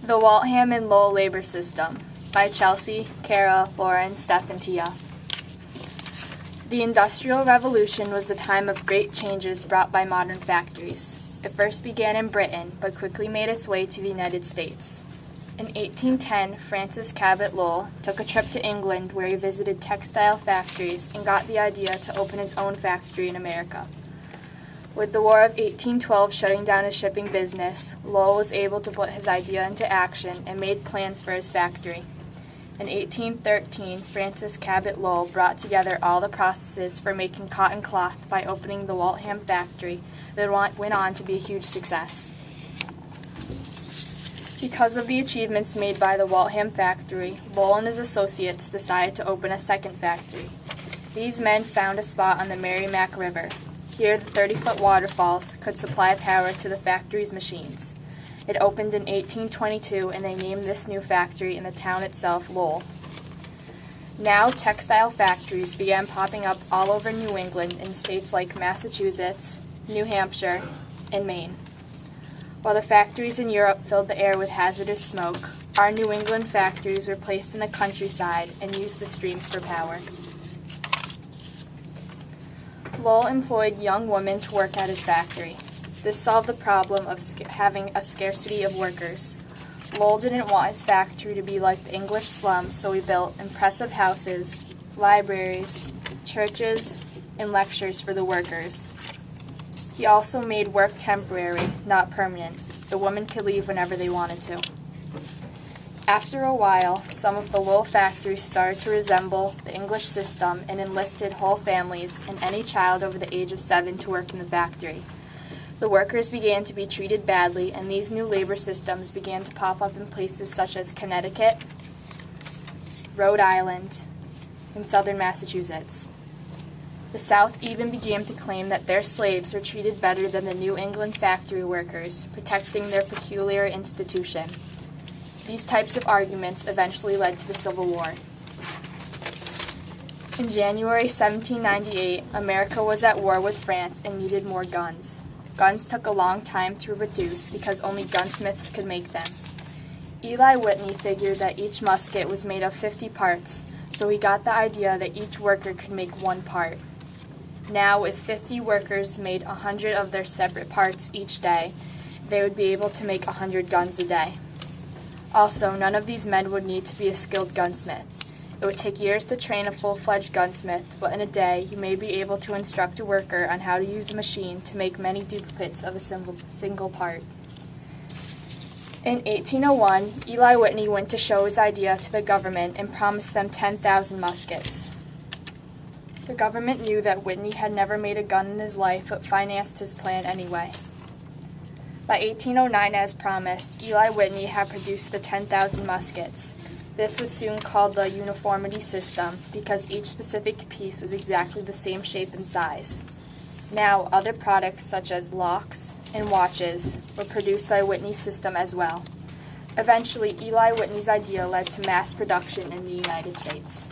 The Waltham and Lowell Labor System by Chelsea, Kara, Lauren, Steph, and Tia. The Industrial Revolution was a time of great changes brought by modern factories. It first began in Britain, but quickly made its way to the United States. In 1810, Francis Cabot Lowell took a trip to England where he visited textile factories and got the idea to open his own factory in America. With the War of 1812 shutting down his shipping business, Lowell was able to put his idea into action and made plans for his factory. In 1813, Francis Cabot Lowell brought together all the processes for making cotton cloth by opening the Waltham factory that went on to be a huge success. Because of the achievements made by the Waltham factory, Lowell and his associates decided to open a second factory. These men found a spot on the Merrimack River. Here, the 30-foot waterfalls could supply power to the factory's machines. It opened in 1822, and they named this new factory in the town itself Lowell. Now, textile factories began popping up all over New England in states like Massachusetts, New Hampshire, and Maine. While the factories in Europe filled the air with hazardous smoke, our New England factories were placed in the countryside and used the streams for power. Lowell employed young women to work at his factory. This solved the problem of having a scarcity of workers. Lowell didn't want his factory to be like the English slums, so he built impressive houses, libraries, churches, and lectures for the workers. He also made work temporary, not permanent. The women could leave whenever they wanted to. After a while, some of the Lowell factories started to resemble the English system and enlisted whole families and any child over the age of 7 to work in the factory. The workers began to be treated badly, and these new labor systems began to pop up in places such as Connecticut, Rhode Island, and southern Massachusetts. The South even began to claim that their slaves were treated better than the New England factory workers, protecting their peculiar institution. These types of arguments eventually led to the Civil War. In January 1798, America was at war with France and needed more guns. Guns took a long time to produce because only gunsmiths could make them. Eli Whitney figured that each musket was made of 50 parts, so he got the idea that each worker could make one part. Now, if 50 workers made 100 of their separate parts each day, they would be able to make 100 guns a day. Also, none of these men would need to be a skilled gunsmith. It would take years to train a full-fledged gunsmith, but in a day, you may be able to instruct a worker on how to use a machine to make many duplicates of a single part. In 1801, Eli Whitney went to show his idea to the government and promised them 10,000 muskets. The government knew that Whitney had never made a gun in his life, but financed his plan anyway. By 1809, as promised, Eli Whitney had produced the 10,000 muskets. This was soon called the uniformity system because each specific piece was exactly the same shape and size. Now, other products such as locks and watches were produced by Whitney's system as well. Eventually, Eli Whitney's idea led to mass production in the United States.